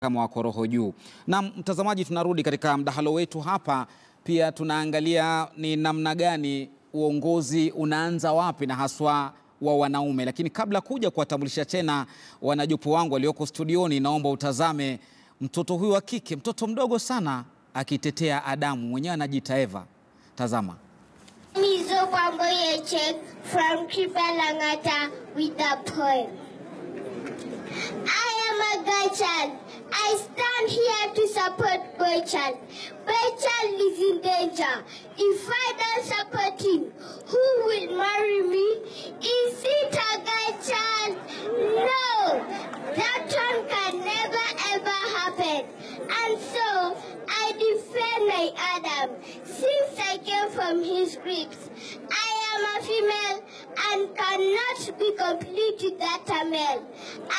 kama wako roho juu. Na mtazamaji, tunarudi katika mdahalo wetu hapa, pia tunaangalia ni namna gani uongozi unaanza wapi na haswa wa wanaume. Lakini kabla kuja kuwatambulisha tena wanajopo wangu walioko studioni, naomba utazame mtoto huyu wa kike, mtoto mdogo sana akitetea Adamu, mwenyewe anajiita Eva. Tazama. From Kibalangata with a poem. I am a girl child. I stand here to support boy child. Boy child is in danger. If I don't support him, who will marry me? Is it a girl child? No, that one can never ever happen. And so I defend my Adam. Since I came from his grips, I am a female and cannot be complete without a male.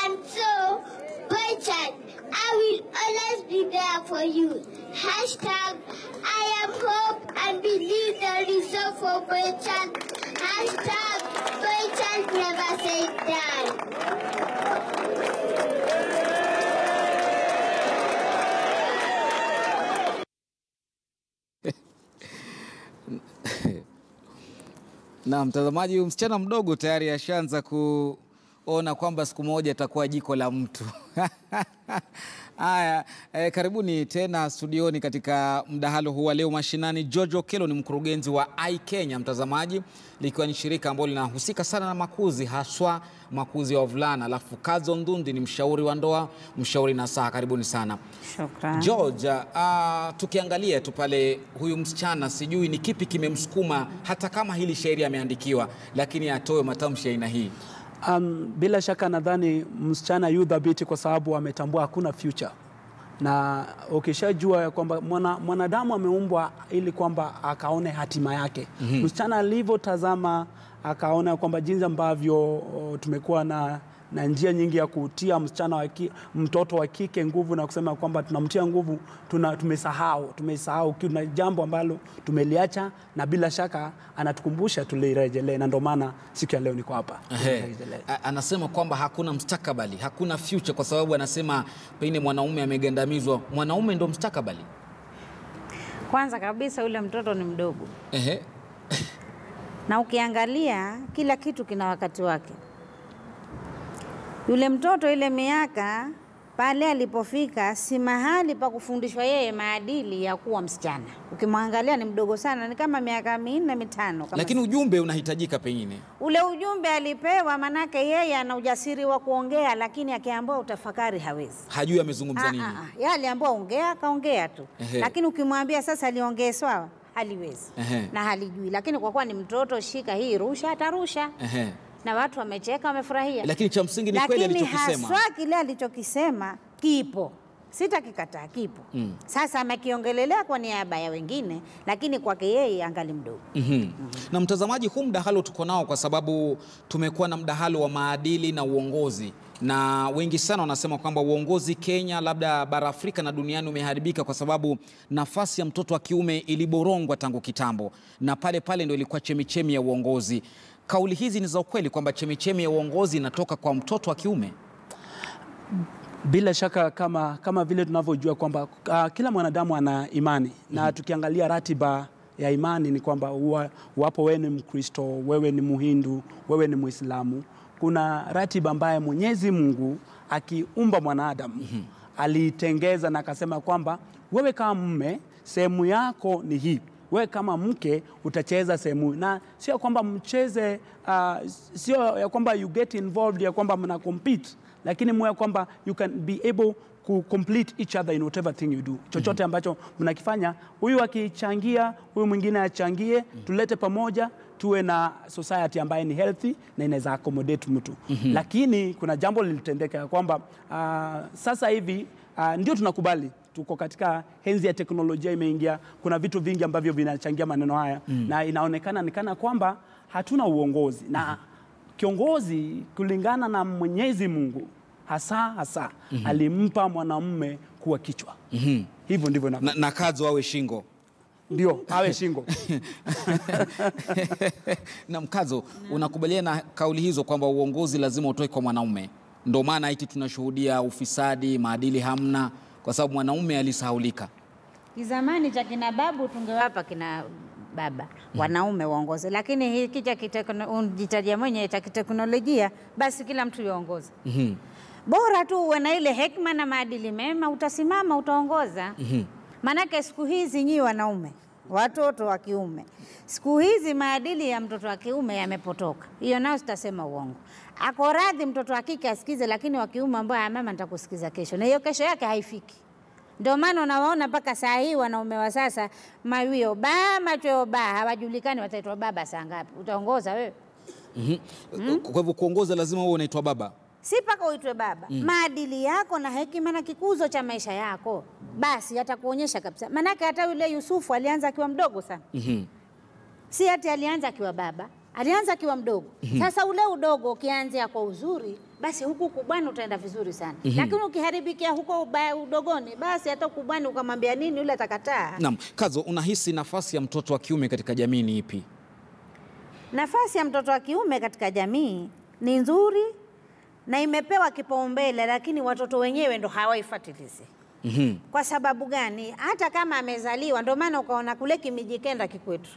And so, boy child, I will always be there for you. Hashtag, I am hope and believe there is hope for boy child. Hashtag, boy child never say die. Na mtazamaji, msichana mdogo tayari ashaanza kuona kwamba siku moja atakuwa jiko la mtu. Haya, karibuni tena studioni katika mdahalo huu wa leo mashinani. George Okelo ni mkurugenzi wa Kenya, mtazamaji, likiwa ni shirika ambalo linahusika sana na makuzi, haswa makuzi ya wavulana. Alafu Kazo Ndundi ni mshauri wa ndoa, mshauri nasaha. Karibuni sana. Shukrani. George, tukiangalia tu pale huyu msichana, sijui ni kipi kimemsukuma hata kama hili shairi ameandikiwa, lakini atoe matamshi aina hii. Bila shaka nadhani msichana yu dhabiti kwa sababu ametambua hakuna future. Na ukishajua ya kwamba mwanadamu ameumbwa ili kwamba akaone hatima yake. Msichana alivyotazama akaona kwamba jinsi ambavyo tumekuwa na njia nyingi ya kutia mtoto wa kike nguvu na kusema kwamba tunamtia nguvu, tumesahau kuna jambo ambalo tumeliacha, na bila shaka anatukumbusha tulirejelee, na ndio maana siku ya leo niko hapa. Anasema kwamba hakuna mustakabali, hakuna future, kwa sababu anasema pengine mwanaume amegandamizwa. Mwanaume ndio mustakabali. Kwanza kabisa yule mtoto ni mdogo. Na ukiangalia kila kitu kina wakati wake. Yule mtoto ile miaka pale alipofika si mahali pa kufundishwa yeye maadili ya kuwa msichana. Ukimwangalia ni mdogo sana, ni kama miaka 4 5. Lakini ujumbe unahitajika pengine. Ule ujumbe alipewa, manake yeye ana ujasiri wa kuongea, lakini akiambiwa utafakari hawezi. Hajui amezungumza nini. Yeye aliambiwa ongea, kaongea tu. Lakini ukimwambia sasa aliongee sawa, haliwezi. Na halijui. Lakini kwa kuwa ni mtoto, shika hii rusha, atarusha. Na watu wamecheka, wamefurahia. Lakini cha msingi ni kweli alichokisema. Lakini haswa kile alichokisema kipo. Sitakikataa, kipo. Sasa amekiongelelea kwa niaba ya wengine, lakini kwake yeye angali mdogo. Na mtazamaji, huu mdahalo tuko nao kwa sababu tumekuwa na mdahalo wa maadili na uongozi. Na wengi sana wanasema kwamba uongozi Kenya, labda bara Afrika na duniani, umeharibika kwa sababu nafasi ya mtoto wa kiume iliborongwa tangu kitambo. Na pale ndio ilikuwa chemichemi ya uongozi. Kauli hizi ni za ukweli kwamba chemichemi ya uongozi inatoka kwa mtoto wa kiume? Bila shaka kama vile tunavyojua kwamba kila mwanadamu ana imani. Na tukiangalia ratiba ya imani ni kwamba wapo wewe ni Mkristo, wewe ni Muhindu, wewe ni Muislamu. Kuna ratiba ambaye Mwenyezi Mungu akiumba mwanadamu alitengeza na akasema kwamba wewe kama mume sehemu yako ni hii. Wewe kama mke utacheza sehemu, na sio kwamba mcheze, sio ya kwamba you get involved ya kwamba mna compete, lakini mwe kwamba you can be able to complete each other in whatever thing you do. Chochote ambacho mnakifanya, huyu akichangia, huyu mwingine achangie, tulete pamoja, tuwe na society ambayo ni healthy na inaweza accommodate mtu. Lakini kuna jambo lilitendeka kwamba sasa hivi ndio tunakubali tuko katika enzi ya teknolojia imeingia, kuna vitu vingi ambavyo vinachangia maneno haya, na inaonekana kwamba hatuna uongozi. Na kiongozi kulingana na Mwenyezi Mungu hasa alimpa mwanamume kuwa kichwa. Hivyo ndivyo na Kazo awe shingo. Ndio, awe shingo. Na Mkazo, unakubaliana na kauli hizo kwamba uongozi lazima utoe kwa mwanaume? Ndio maana hiki tunashuhudia ufisadi, maadili hamna, kwa sababu mwanaume alisahaulika. Kizamani cha kina babu tungewapa kina baba wanaume waongoze, lakini hiki cha kiteknolojia mwenye cha kiteknolojia basi kila mtu yuongoze. Bora tu uwe na ile hekima na maadili mema, utasimama, utaongoza. Manake siku hizi nyi wanaume, watoto wa kiume, siku hizi maadili ya mtoto wa kiume yamepotoka. Hiyo nao sitasema uongo. Ako radhi mtoto wa kike asikize, lakini wa kiume ambaye mama nitakusikiza kesho, na hiyo kesho yake haifiki. Ndio maana unawaona mpaka saa hii wanaume wa sasa mawio ba macho ba hawajulikani wataitwa baba saa ngapi. Utaongoza wewe? Kwa hivyo kuongoza lazima uwe unaitwa baba. Si paka uitwe baba. Maadili yako na hekima na kikuzo cha maisha yako basi atakuonyesha kabisa. Manake hata yule Yusufu alianza akiwa mdogo sana. Si hati alianza akiwa baba, alianza akiwa mdogo. Sasa ule udogo ukianzia kwa uzuri, basi huku kubwani utaenda vizuri sana. Lakini ukiharibikia huko udogoni, basi hata kubwani ukamwambia nini yule atakataa. Naam, Kazo, unahisi nafasi ya mtoto wa kiume katika jamii ni ipi? Nafasi ya mtoto wa kiume katika jamii ni nzuri na imepewa kipaumbele, lakini watoto wenyewe ndo hawaifuatilizi. Kwa sababu gani? Hata kama amezaliwa, ndio maana ukaona kule Kimijikenda Kikwetu.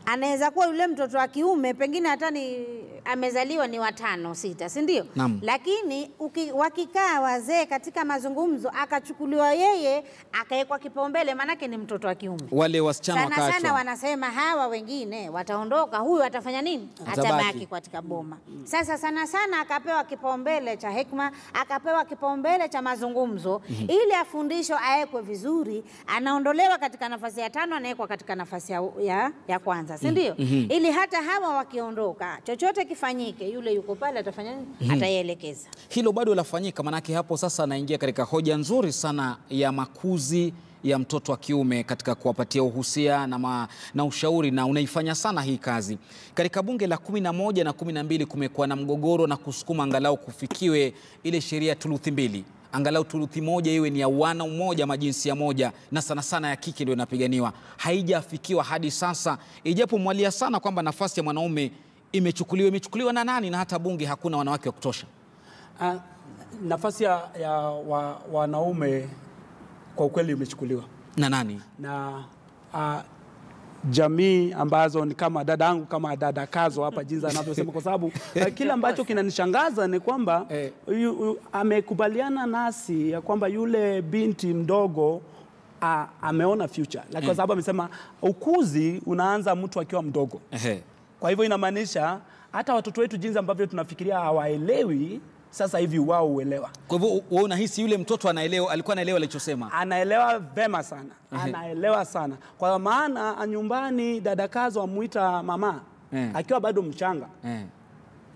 Anaweza kuwa yule mtoto wa kiume pengine hata ni amezaliwa ni 5, 6, si ndio? Lakini wakikaa wazee katika mazungumzo akachukuliwa yeye akawekwa kipaumbele, manake ni mtoto wa kiume. Wale wasichana wakaachwa. Sana wanasema hawa wengine wataondoka, huyu atafanya nini? Atabaki katika boma. Sasa sana akapewa kipaumbele cha hekima, akapewa kipaumbele cha mazungumzo, ili afundishwe aekwe vizuri, anaondolewa katika nafasi ya 5 anawekwa katika nafasi ya kwanza, si ndio? Ili hata hawa wakiondoka, chochote kifanyike, yule yuko pale atafanya nini? Ataielekeza. Hilo bado lafanyika, manake hapo sasa anaingia katika hoja nzuri sana ya makuzi ya mtoto wa kiume katika kuwapatia uhusia na ushauri, na unaifanya sana hii kazi. Katika bunge la 11 na 12 kumekuwa na mgogoro na kusukuma angalau kufikiwe ile sheria thuluthi 2. Angalau thuluthi 1 iwe ni ya wana mmoja majinsia moja, na sana ya kike ndio inapiganiwa. Haijafikiwa hadi sasa, ijapo mwalia sana kwamba nafasi ya mwanaume imechukuliwa na nani, na hata bunge hakuna wanawake wa kutosha. Nafasi ya wanaume kwa ukweli imechukuliwa na nani? Na jamii ambazo ni kama dadangu, kama dada Kazo hapa jinsi anavyosema, kwa sababu kila ambacho kinanishangaza ni kwamba amekubaliana nasi ya kwamba yule binti mdogo ameona future. Kwa sababu amesema ukuzi unaanza mtu akiwa mdogo. Kwa hivyo inamaanisha hata watoto wetu jinsi ambavyo tunafikiria hawaelewi, sasa hivi wao uelewa. Kwa hivyo wewe unahisi yule mtoto anaelewa, alikuwa anaelewa alichosema? Anaelewa vema sana. Anaelewa sana. Kwa maana nyumbani dada Kazo amuita mama akiwa bado mchanga.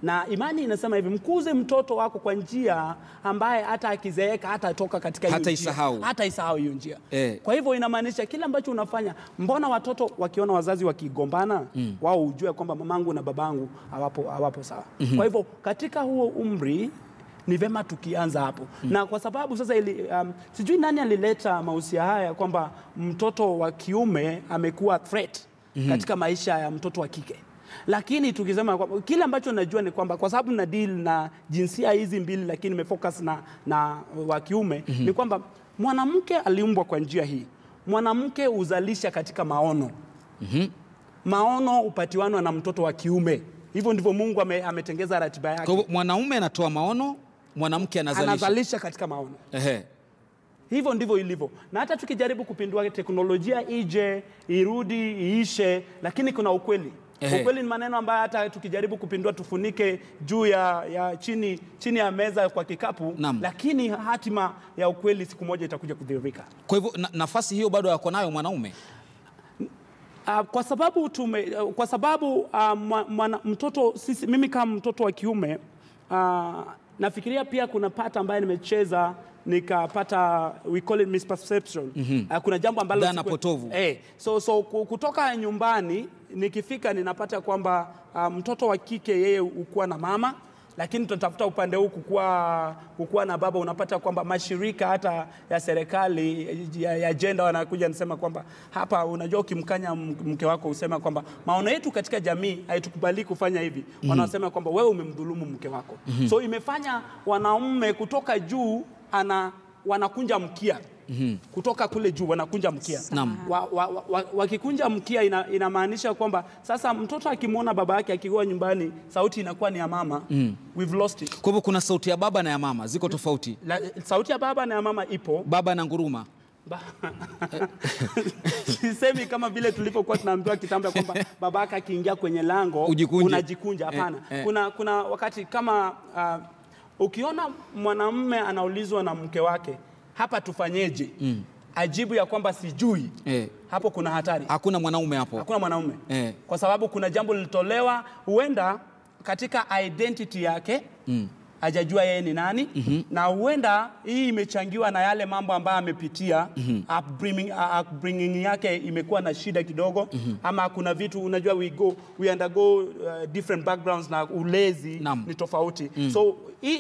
Na imani inasema hivi, mkuze mtoto wako kwa njia ambaye hata akizeeka hata toka katika hiyo njia. Hata isahau hiyo njia. Kwa hivyo inamaanisha kila ambacho unafanya, mbona watoto wakiona wazazi wakigombana, wao ujue kwamba mamangu na babangu hawapo sawa. Kwa hivyo katika huo umri ni vema tukianza hapo. Na kwa sababu sasa sijui nani alileta mahusia haya kwamba mtoto wa kiume amekuwa threat katika maisha ya mtoto wa kike. Lakini tukisema kile ambacho najua ni kwamba kwa sababu na deal na jinsia hizi mbili, lakini nimefocus na wa kiume, ni kwamba mwanamke aliumbwa kwa njia hii. Mwanamke uzalisha katika maono. Maono upatiwanwa na mtoto wa kiume. Hivyo ndivyo Mungu ametengeza ratiba yake. Kwa hivyo mwanaume anatoa maono, mwanamke anazalisha katika maono. Hivyo ndivyo ilivyo. Na hata tukijaribu kupindua teknolojia ije, irudi, iishe, lakini kuna ukweli. Ukweli ni maneno ambayo hata tukijaribu kupindua tufunike juu ya chini ya meza kwa kikapu, lakini hatima ya ukweli siku moja itakuja kudhihirika. Kwa hivyo nafasi hiyo bado yako nayo mwanaume? Kwa sababu mtoto mimi kama mtoto wa kiume nafikiria pia kuna pata ambaye nimecheza nikapata, we call it misperception. Kuna jambo ambalo dhana potovu. So kutoka nyumbani nikifika ninapata kwamba mtoto wa kike yeye ukuwa na mama, lakini tunatafuta upande huu kukua na baba. Unapata kwamba mashirika hata ya serikali ya gender wanakuja nasema kwamba hapa, unajua ukimkanya mke wako usema kwamba maono yetu katika jamii haitukubali kufanya hivi. Wanasema kwamba wewe umemdhulumu mke wako. So imefanya wanaume kutoka juu wanakunja mkia. Kutoka kule juu wanakunja mkia. Wakikunja mkia inamaanisha kwamba sasa mtoto akimwona baba yake akiwa nyumbani, sauti inakuwa ni ya mama. We've lost it. Kwa hivyo kuna sauti ya baba na ya mama ziko tofauti. Sauti ya baba na ya mama ipo. Baba na nguruma. Sisemi kama vile tulipokuwa tunaambiwa kitambo kwamba babaka akiingia kwenye lango unajikunja. Hapana. Kuna wakati kama ukiona mwanamume anaulizwa na mke wake, hapa tufanyeje? Ajibu ya kwamba sijui. Hapo kuna hatari. Hakuna mwanaume hapo. Hakuna mwanaume. Kwa sababu kuna jambo lilitolewa, huenda katika identity yake hajajua yeye ni nani, na huenda hii imechangiwa na yale mambo ambayo amepitia. Upbringing yake imekuwa na shida kidogo, ama kuna vitu, unajua we undergo different backgrounds na ulezi ni tofauti. So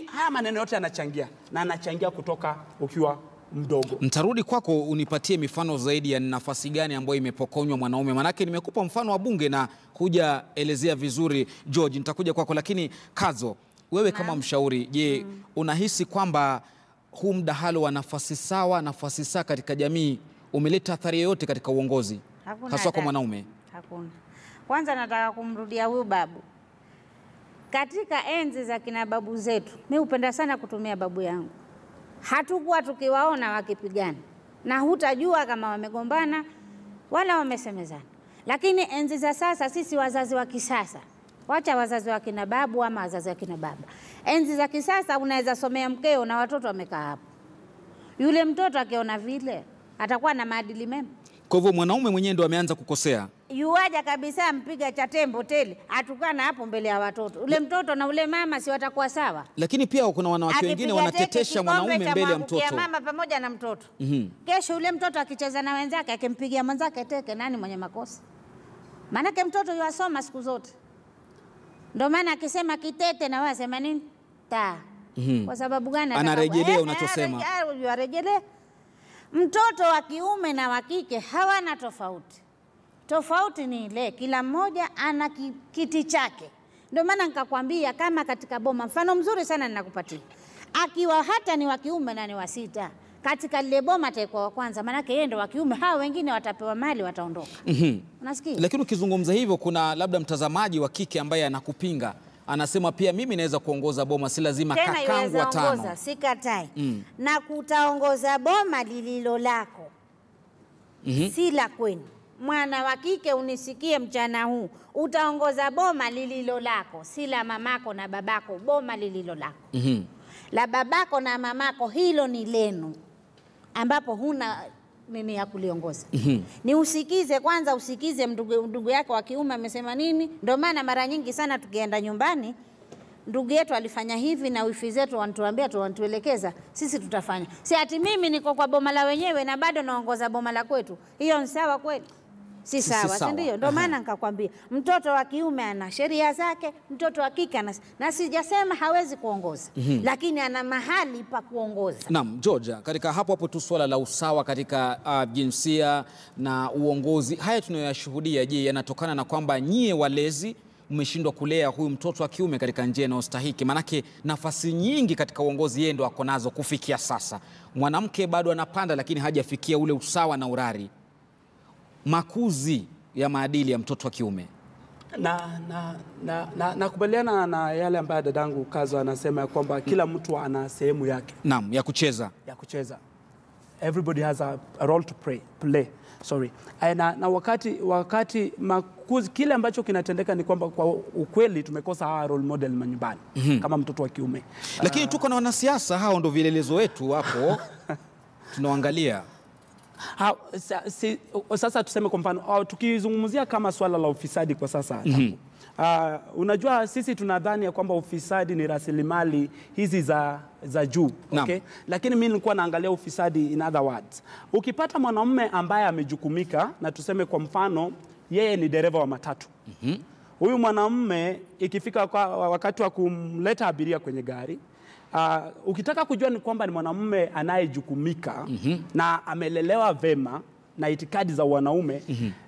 haya maneno yote yanachangia, na anachangia kutoka ukiwa mdogo. Nitarudi kwako unipatie mifano zaidi ya nafasi gani ambayo imepokonywa mwanaume. Manake nimekupa mfano wa bunge na kuja elezea vizuri George. Nitakuja kwako, lakini Kazo, wewe kama mshauri, je, unahisi kwamba huu mdahalo wa nafasi sawa katika jamii umeleta athari yoyote katika uongozi, hasa kwa mwanaume? Hakuna. Kwanza nataka kumrudia huyu babu. Katika enzi za kina babu zetu, mimi hupenda sana kutumia babu yangu. Hatukuwa tukiwaona wakipigana, na hutajua kama wamegombana wala wamesemezana. Lakini enzi za sasa, sisi wazazi wa kisasa, wacha wazazi wa kina babu ama wazazi wa kina baba, enzi za kisasa unaweza somea mkeo na watoto wamekaa hapo. Yule mtoto akiona vile atakuwa na maadili mema. Kwa hivyo mwanaume mwenyewe ndo ameanza kukosea. Yuaja kabisa mpiga cha tembo tele, atukana hapo mbele ya watoto. Ule mtoto na ule mama si watakuwa sawa? Lakini pia kuna wanawake wengine wanatetesha mwanaume mbele ya mtoto. Mama pamoja na mtoto. Kesho ule mtoto akicheza na wenzake akimpigia mwenzake teke, nani mwenye makosa? Maana mtoto yuasoma siku zote. Ndio maana akisema kitete na wewe sema nini? Ta. Kwa sababu gani? Anarejelea unachosema. Arejelea. Mtoto wa kiume na wa kike hawana tofauti. Tofauti ni ile kila mmoja ana kiti chake. Ndio maana nikakwambia kama katika boma, mfano mzuri sana ninakupatia. Akiwa hata ni wa kiume na ni wa sita, katika lile boma atakuwa wa kwanza, maana yeye ndio wa kiume, hao wengine watapewa mali wataondoka. Unasikia? Lakini ukizungumza hivyo, kuna labda mtazamaji wa kike ambaye anakupinga. Anasema pia mimi naweza kuongoza boma, si lazima kakangu watano. Sikatai. Na kutaongoza boma lililo lako. Si la kwenu. Mwana wa kike unisikie mchana huu, utaongoza boma lililo lako, si la mamako na babako, boma lililo lako. La babako na mamako hilo ni lenu, ambapo huna nini ya kuliongoza. Ni usikize kwanza, usikize ndugu yako wa kiume amesema nini. Ndio maana mara nyingi sana tukienda nyumbani, ndugu yetu alifanya hivi na wifi zetu wanatuambia, wanatuelekeza, sisi tutafanya. Si ati mimi niko kwa boma la wenyewe na bado naongoza boma la kwetu. Hiyo ni sawa kweli? Si sawa, si ndio? Ndio maana nikakwambia mtoto wa kiume ana sheria zake, mtoto wa kike ana, na sijasema hawezi kuongoza, lakini ana mahali pa kuongoza. Naam, Georgia, katika hapo tu swala la usawa katika jinsia na uongozi, haya tunayoyashuhudia, je, yanatokana na kwamba nyie walezi mmeshindwa kulea huyu mtoto wa kiume katika njia inayostahiki? Manake nafasi nyingi katika uongozi yeye ndo ako nazo kufikia sasa. Mwanamke bado anapanda, lakini hajafikia ule usawa na urari. Makuzi ya maadili ya mtoto wa kiume. Nakubaliana na yale ambayo dadangu Kazo anasema ya kwamba kila mtu ana sehemu yake. Naam, ya kucheza. Ya kucheza. Everybody has a role to play. Sorry. Na wakati makuzi, kile ambacho kinatendeka ni kwamba kwa ukweli tumekosa role model manyumbani kama mtoto wa kiume. Lakini tuko na wanasiasa, hao ndio vielelezo wetu hapo. Tunaangalia. Sasa tuseme kwa mfano, tukizungumzia kama swala la ufisadi kwa sasa. Unajua sisi tunadhani ya kwamba ufisadi ni rasilimali hizi za juu, okay? Lakini mimi nilikuwa naangalia ufisadi in other words. Ukipata mwanamume ambaye amejukumika, na tuseme kwa mfano yeye ni dereva wa matatu. Huyu mwanamume ikifika wakati wa kumleta abiria kwenye gari, ukitaka kujua ni kwamba ni mwanamume anayejukumika na amelelewa vema na itikadi za wanaume,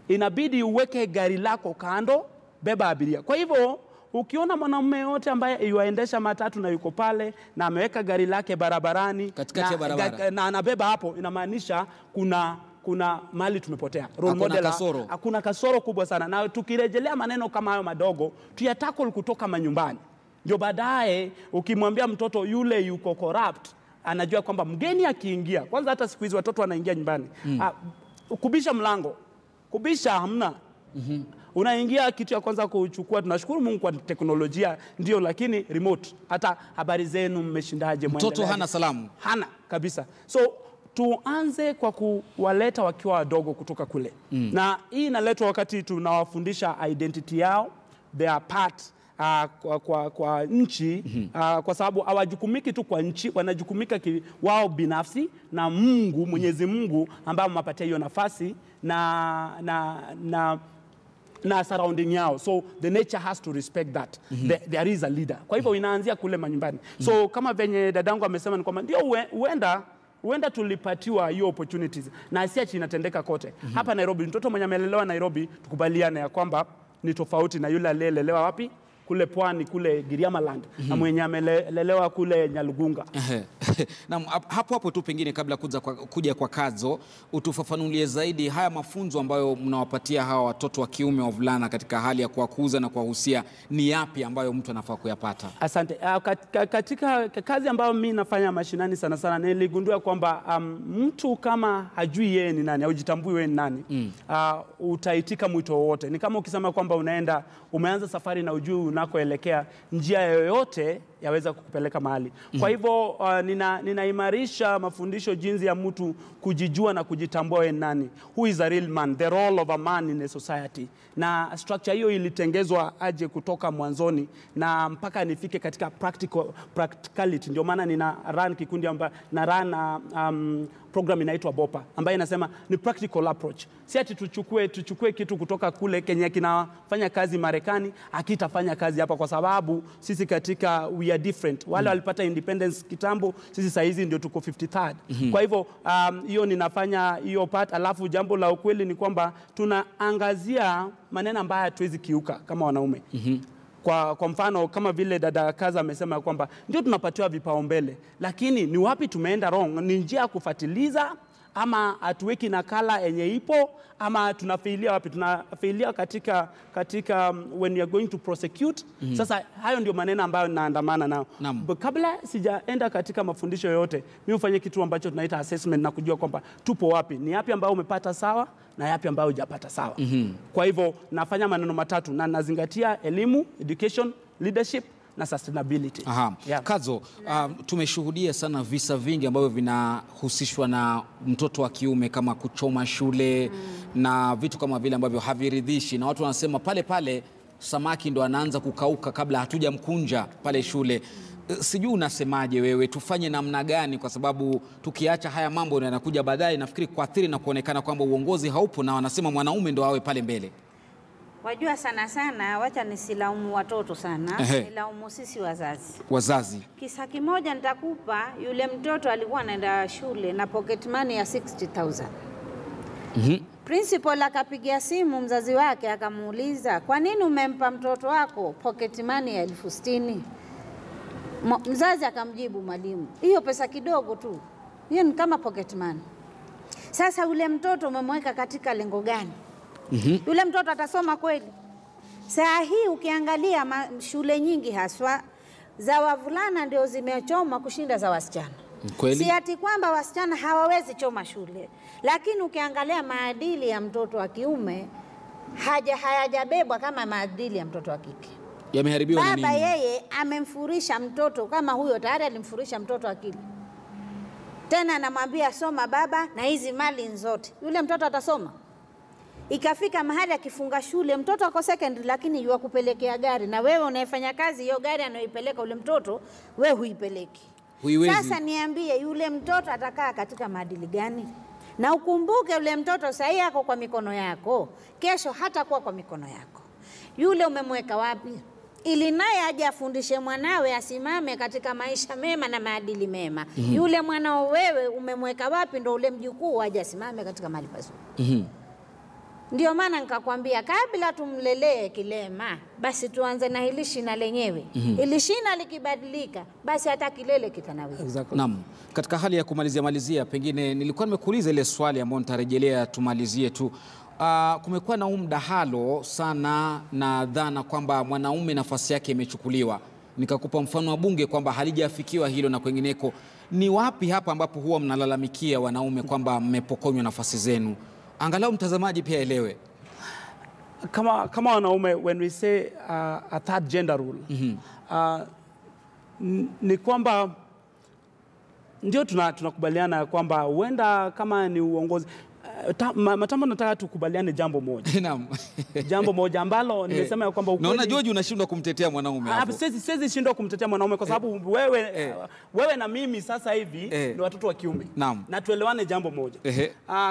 inabidi uweke gari lako kando, beba abiria. Kwa hivyo ukiona mwanamume yote ambaye yuaendesha matatu na yuko pale na ameweka gari lake barabarani katikati ya barabara na anabeba hapo, inamaanisha kuna mali tumepotea. Hakuna kasoro kubwa sana. Na tukirejelea maneno kama hayo madogo, tuyatakol kutoka manyumbani. Ndio baadaye ukimwambia mtoto yule yuko corrupt, anajua kwamba mgeni akiingia, kwanza hata siku hizi watoto wanaingia nyumbani. Kubisha mlango. Kubisha hamna. Unaingia, kitu ya kwanza kuchukua, tunashukuru Mungu kwa teknolojia ndio, lakini remote. Hata habari zenu mmeshindaje, mtoto hana salamu. Hana kabisa. So tuanze kwa kuwaleta wakiwa wadogo kutoka kule. Na hii inaletwa wakati tunawafundisha identity yao, their part kwa nchi, kwa sababu hawajukumiki tu kwa nchi, wanajukumika wao binafsi na Mungu, Mwenyezi Mungu ambaye amewapatia hiyo nafasi na surrounding yao. So the nature has to respect that. There is a leader. Kwa hivyo inaanzia kule manyumbani. So kama venye dadangu amesema ni kwamba ndio huenda tulipatiwa hiyo opportunities na asiachi inatendeka kote. Hapa Nairobi, mtoto mwenye amelelewa Nairobi, tukubaliane ya kwamba ni tofauti na yule aliyelelewa wapi? Kule pwani, kule Giriamaland, na mwenye amelelewa kule Nyalugunga. Na hapo tu pengine kabla kuja kwa Kadzo, utufafanulie zaidi haya mafunzo ambayo mnawapatia hawa watoto wa kiume wa vulana katika hali ya kuwakuza na kuwahusia, ni yapi ambayo mtu anafaa kuyapata? Asante. Katika kazi ambayo mimi nafanya mashinani sana niligundua kwamba mtu kama hajui yeye ni nani au jitambui yeye ni nani, utaitika mwito wote. Ni kama ukisema kwamba umeanza safari na ujui unakoelekea, njia yoyote yaweza kukupeleka mahali. Kwa hivyo ninaimarisha mafundisho jinsi ya mtu kujijua na kujitambua yeye nani. Who is a real man? The role of a man in a society. Na structure hiyo ilitengezwa aje kutoka mwanzoni na mpaka nifike katika practicality. Ndio maana nina run kikundi program inaitwa BOPA, ambayo inasema ni practical approach. Si ati tuchukue kitu kutoka kule Kenya kinafanya kazi Marekani, akitafanya kazi hapa, kwa sababu sisi katika we are different. Wale walipata independence kitambo, sisi saa hizi ndio tuko 53rd. Kwa hivyo hiyo ninafanya hiyo part. Alafu jambo la ukweli ni kwamba tunaangazia maneno ambayo hatuwezi kiuka kama wanaume. Kwa mfano kama vile dada Kaza amesema kwamba ndio tunapatiwa vipaumbele, lakini ni wapi tumeenda wrong? Ni njia ya kufuatiliza, ama hatuweki nakala yenye ipo, ama tunafailia wapi? Tunafailia katika when you are going to prosecute. Sasa hayo ndio maneno ambayo naandamana nao. Kabla sijaenda katika mafundisho yote, mimi hufanya kitu ambacho tunaita assessment na kujua kwamba tupo wapi, ni yapi ambayo umepata sawa na yapi ambayo hujapata sawa. Kwa hivyo nafanya maneno matatu na nazingatia elimu, education, leadership na sustainability. Kadzo, tumeshuhudia sana visa vingi ambavyo vinahusishwa na mtoto wa kiume, kama kuchoma shule na vitu kama vile ambavyo haviridhishi, na watu wanasema pale samaki ndo anaanza kukauka kabla hatujamkunja pale shule. Sijui unasemaje wewe, tufanye namna gani? Kwa sababu tukiacha haya mambo yanakuja baadaye, nafikiri kuathiri na kuonekana kwamba uongozi haupo, na wanasema mwanaume ndo awe pale mbele. Wajua sana, wacha nisilaumu watoto sana, nilaumu sisi wazazi. Kisa kimoja nitakupa. Yule mtoto alikuwa anaenda shule na pocket money ya 60,000. Principal akapigia simu mzazi wake akamuuliza, kwa nini umempa mtoto wako pocket money ya 60,000? Mzazi akamjibu, mwalimu, hiyo pesa kidogo tu, hiyo ni kama pocket money. Sasa yule mtoto umemweka katika lengo gani? Yule mtoto atasoma kweli? Saa hii ukiangalia shule nyingi haswa za wavulana ndio zimechoma kushinda za wasichana. Kweli? Si ati kwamba wasichana hawawezi choma shule, lakini ukiangalia maadili ya mtoto wa kiume hayajabebwa kama maadili ya mtoto wa kike. Yameharibiwa na nini? Baba yeye amemfurisha mtoto kama huyo, tayari alimfurisha mtoto akili. Tena anamwambia soma baba na hizi mali zote. Yule mtoto atasoma? Ikafika mahali akifunga shule, mtoto ako secondary lakini yua kupelekea gari, na wewe unayefanya kazi hiyo gari anayoipeleka ule mtoto wewe huipeleki. Huiwezi. Sasa niambie, yule mtoto atakaa katika maadili gani? Na ukumbuke yule mtoto sasa yako kwa mikono yako, kesho hata kuwa kwa mikono yako. Yule umemweka wapi? Ili naye aje afundishe mwanawe asimame katika maisha mema na maadili mema. Yule mwanao wewe umemweka wapi, ndo ule mjukuu aje asimame katika mahali pazuri. Ndio maana nikakwambia kabla tumlelee kilema, basi tuanze na hili shina lenyewe. Hili shina likibadilika, basi hata kilele kitanawiri. Exactly. Naam. Katika hali ya kumalizia, pengine nilikuwa nimekuuliza ile swali ambayo nitarejelea tumalizie tu. Kumekuwa na mdahalo sana na dhana kwamba mwanaume nafasi yake imechukuliwa. Nikakupa mfano wa bunge kwamba halijafikiwa hilo na kwengineko. Ni wapi hapa ambapo huwa mnalalamikia wanaume kwamba mmepokonywa nafasi zenu? Angalau mtazamaji pia elewe. Kama wanaume, when we say a third gender rule, ni kwamba ndio tunakubaliana kwamba huenda kama ni uongozi matambo, nataka tukubaliane jambo moja. Naam. Jambo moja ambalo nimesema ya kwamba ukweli. Naona George unashindwa kumtetea mwanaume hapo. Siwezi shindwa kumtetea mwanaume kwa sababu wewe na mimi sasa hivi ni watoto wa kiume. Naam. Na tuelewane jambo moja.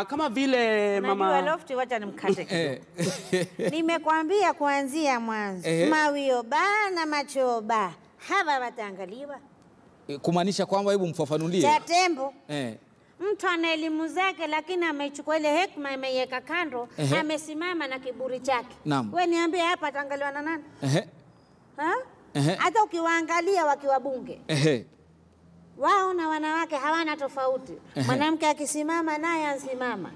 Kama vile mama Unajua Lofty, wacha nimkate kidogo. Nimekwambia kuanzia mwanzo, mawioba na machoba hawa wataangaliwa. Kumaanisha kwamba, hebu mfafanulie. Cha tembo. Mtu ana elimu zake lakini amechukua ile hekima ameiweka kando, amesimama na kiburi chake. Wewe niambie hapa ataangaliwa na nani? Hata ukiwaangalia wakiwa bunge. Wao na wanawake hawana tofauti. Mwanamke akisimama naye ansimama.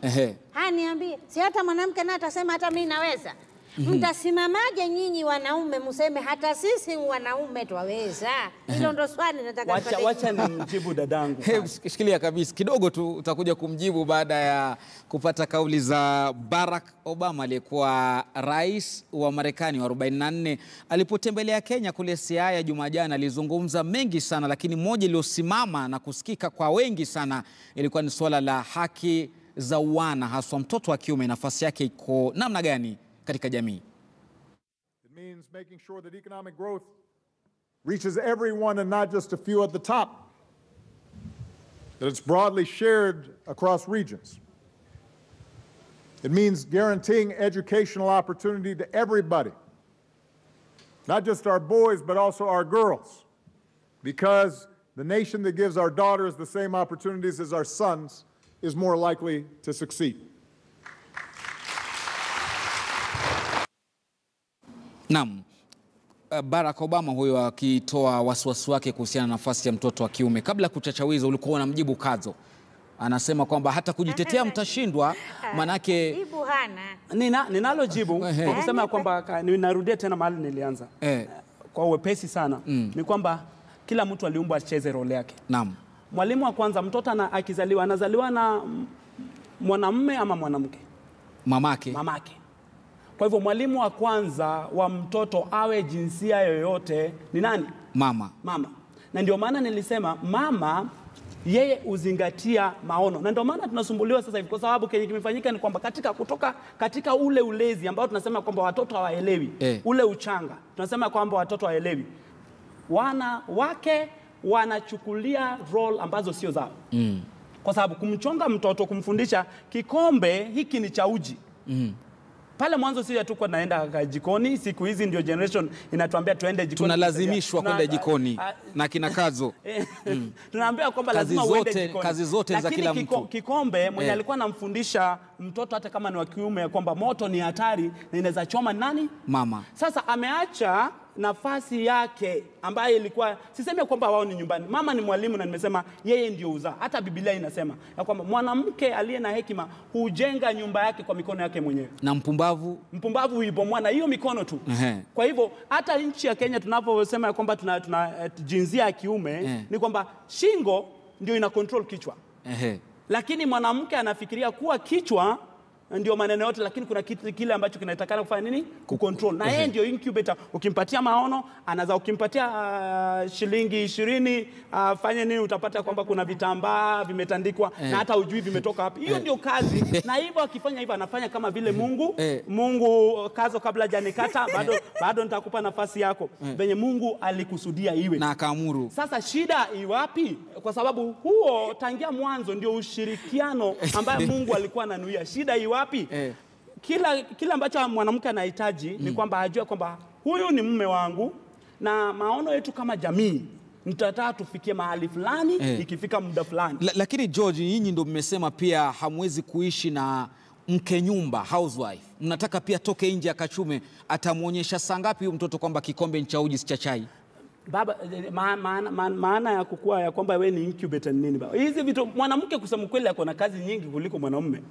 Niambie, si hata mwanamke naye atasema hata mimi naweza. Mtasimamaje nyinyi wanaume mseme hata sisi wanaume twaweza? Hilo ndo swali nataka wacha nimjibu dadangu. Shikilia kabisa kidogo tu, utakuja kumjibu baada ya kupata kauli za Barack Obama aliyekuwa rais wa Marekani wa 44 alipotembelea Kenya kule Siaya Jumajana. Alizungumza mengi sana, lakini moja iliyosimama na kusikika kwa wengi sana ilikuwa ni swala la haki za wana, haswa mtoto wa kiume. Nafasi yake iko namna gani katika jamii? It means making sure that economic growth reaches everyone and not just a few at the top. That it's broadly shared across regions. It means guaranteeing educational opportunity to everybody. Not just our boys, but also our girls. Because the nation that gives our daughters the same opportunities as our sons is more likely to succeed. Naam. Barack Obama huyo akitoa wasiwasi wake kuhusiana na nafasi ya mtoto wa kiume. Kabla kuchachawiza ulikuwa unamjibu kazo. Anasema kwamba hata kujitetea mtashindwa, manake jibu hana. Ninalo jibu kwa kusema kwamba ninarudia tena mahali nilianza. Kwa uwepesi sana. Ni kwamba kila mtu aliumbwa acheze role yake. Naam. Mwalimu wa kwanza, mtoto akizaliwa anazaliwa na mwanamume ama mwanamke? Mamake. Kwa hivyo mwalimu wa kwanza wa mtoto awe jinsia yoyote ni nani? Mama. Na ndio maana nilisema mama yeye uzingatia maono. Na ndio maana tunasumbuliwa sasa hivi kwa sababu kile kimefanyika ni kwamba katika ule ulezi ambao tunasema kwamba watoto hawaelewi, ule uchanga, tunasema kwamba watoto hawaelewi. Wake wanachukulia role ambazo sio zao. Kwa sababu kumchonga mtoto, kumfundisha kikombe hiki ni cha uji. Pale mwanzo sisi hatuko naenda jikoni, siku hizi ndio generation inatuambia tuende jikoni. Tunalazimishwa kwenda jikoni na kina kazo. Tunaambia kwamba lazima uende jikoni. Kazi zote za kila mtu. Kikombe mwenye alikuwa anamfundisha mtoto hata kama ni wa kiume kwamba moto ni hatari na inaweza choma nani? Mama. Sasa ameacha nafasi yake ambaye ilikuwa, sisemi kwamba wao ni nyumbani. Mama ni mwalimu na nimesema yeye ndio uzaa. Hata Biblia inasema ya kwamba mwanamke aliye na hekima hujenga nyumba yake kwa mikono yake mwenyewe. Na mpumbavu huibomoa na hiyo mikono tu. Kwa hivyo hata nchi ya Kenya tunaposema ya kwamba tuna jinsia ya kiume ni kwamba shingo ndio ina control kichwa. Lakini mwanamke anafikiria kuwa kichwa ndio maneno yote, lakini kuna kitu kile ambacho kinatakana kufanya nini? Kucontrol. Na yeye ndio incubator. Ukimpatia maono, anaza ukimpatia shilingi 20, fanye nini, utapata kwamba kuna vitambaa vimetandikwa na hata ujui vimetoka wapi. Hiyo ndio kazi. Na hivyo akifanya hivyo anafanya kama vile Mungu kazo kabla hajanikata, bado nitakupa nafasi yako. Venye Mungu alikusudia iwe. Na akaamuru. Sasa shida iwapi? Kwa sababu huo tangia mwanzo ndio ushirikiano ambaye Mungu alikuwa ananuia. Shida iwapi? kila ambacho mwanamke anahitaji ni kwamba ajue kwamba huyu ni mume wangu, na maono yetu kama jamii nitataka tufikie mahali fulani ikifika muda fulani. Lakini George, nyinyi ndio mmesema pia hamwezi kuishi na mke nyumba, housewife. Mnataka pia toke nje akachume. Atamuonyesha saa ngapi huyu mtoto kwamba kikombe cha uji si cha chai? Baba, maana ya kukua ya kwamba wewe ni incubator ni nini baba? Hizi vitu mwanamke kusema kweli ako na kazi nyingi kuliko mwanamume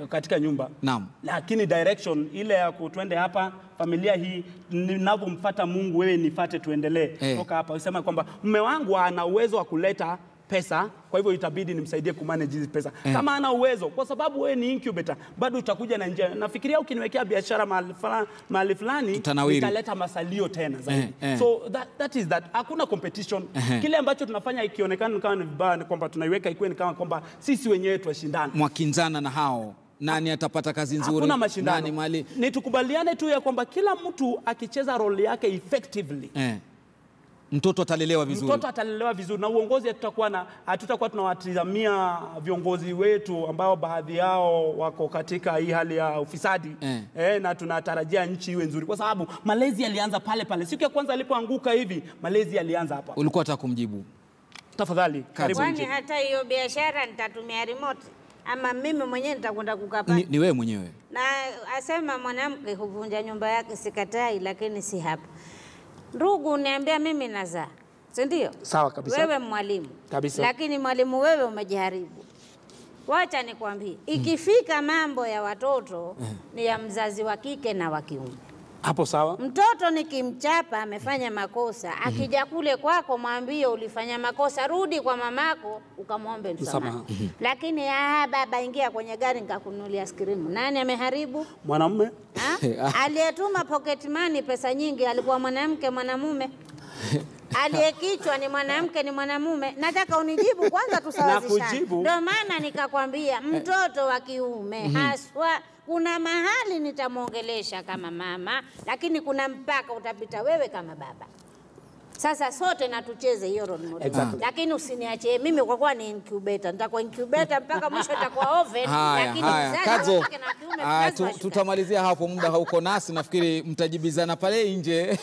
katika nyumba. Naam. Lakini direction ile ya kutwende hapa, familia hii ninavyomfuata Mungu, wewe nifuate tuendelee. Toka hapa usema kwamba mume wangu ana uwezo wa kuleta pesa, kwa hivyo itabidi nimsaidie kumanage hizi pesa. Kama ana uwezo, kwa sababu wewe ni incubator, bado utakuja na njia. Nafikiria ukiniwekea biashara mahali fulani italeta masalio tena zaidi. So that is that. Hakuna competition. Kile ambacho tunafanya ikionekana kama ni vibaya, kwamba tunaiweka ikuwe ni kama kwamba sisi wenyewe tuashindana. Mwakinzana na hao. Nani atapata kazi nzuri? Hakuna mashindano. Ni tukubaliane tu ya kwamba kila mtu akicheza role yake effectively. Mtoto atalelewa vizuri. Mtoto atalelewa vizuri, na uongozi hatutakuwa tunawatizamia viongozi wetu ambao baadhi yao wako katika hii hali ya ufisadi. Na tunatarajia nchi iwe nzuri, kwa sababu malezi yalianza pale. Siku ya kwanza alipoanguka hivi, malezi yalianza hapa. Ulikuwa unataka kumjibu? Tafadhali, karibu. Kwani hata hiyo biashara nitatumia remote ama mimi mwenyewe nitakwenda kukapa? Ni wewe mwenyewe. Na asema mwanamke huvunja nyumba yake, sikatai, lakini si hapa. Ndugu, niambia mimi nazaa, si ndio? Sawa kabisa. Wewe mwalimu kabisa, lakini mwalimu wewe umejiharibu. Wacha nikwambie, ikifika mambo ya watoto ni ya mzazi wa kike na wa kiume. Hapo sawa. Mtoto nikimchapa amefanya makosa, akija kule kwako mwambie ulifanya makosa, rudi kwa mamako ukamwombe msamaha. Lakini baba ingia kwenye gari nikakununulia askrimu. Nani ameharibu? Mwanamume. Aliyetuma pocket money pesa nyingi alikuwa mwanamke, mwanamume? Aliyekichwa ni mwanamke, ni mwanamume? Nataka unijibu kwanza, tusawazishane. Ndio maana nikakwambia mtoto wa kiume haswa kuna mahali nitamuongelesha kama mama, lakini kuna mpaka utapita wewe kama baba. Sasa sote na tucheze hiyo role model. Lakini usiniache mimi kwa kuwa ni incubator. Nitakuwa incubator mpaka mwisho itakuwa oven, lakini Kazo, tutamalizia hapo, muda hauko nasi, nafikiri mtajibizana pale nje.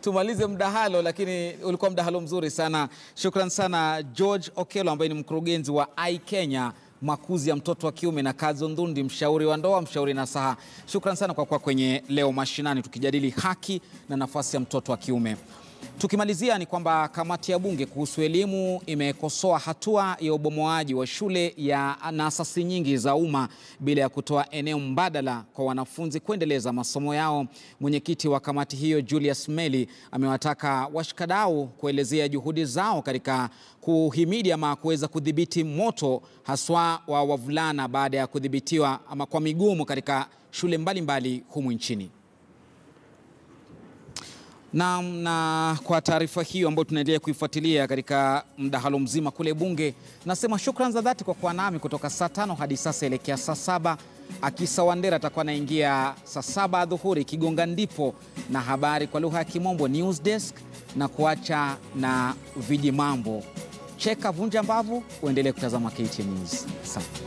Tumalize mdahalo, lakini ulikuwa mdahalo mzuri sana. Shukran sana George Okello ambaye ni mkurugenzi wa Kenya makuzi ya mtoto wa kiume, na Kazo Ndundi, mshauri wa ndoa, mshauri nasaha. Shukran sana kwa kuwa kwenye Leo Mashinani tukijadili haki na nafasi ya mtoto wa kiume. Tukimalizia ni kwamba kamati ya bunge kuhusu elimu imekosoa hatua ya ubomoaji wa shule na asasi nyingi za umma bila ya kutoa eneo mbadala kwa wanafunzi kuendeleza masomo yao. Mwenyekiti wa kamati hiyo Julius Meli amewataka washikadau kuelezea juhudi zao katika kuhimidi ama kuweza kudhibiti moto haswa wa wavulana baada ya kudhibitiwa ama kwa migomo katika shule mbalimbali humu nchini. Na kwa taarifa hiyo ambayo tunaendelea kuifuatilia katika mdahalo mzima kule bunge, nasema shukrani za dhati kwa kuwa nami kutoka saa 5 hadi sasa elekea saa 7. Akisa Wandera atakuwa anaingia saa 7 dhuhuri kigonga ndipo na habari kwa lugha ya Kimombo News Desk, na kuacha na viji mambo. Cheka, vunja mbavu, uendelee kutazama KTN News. Asante.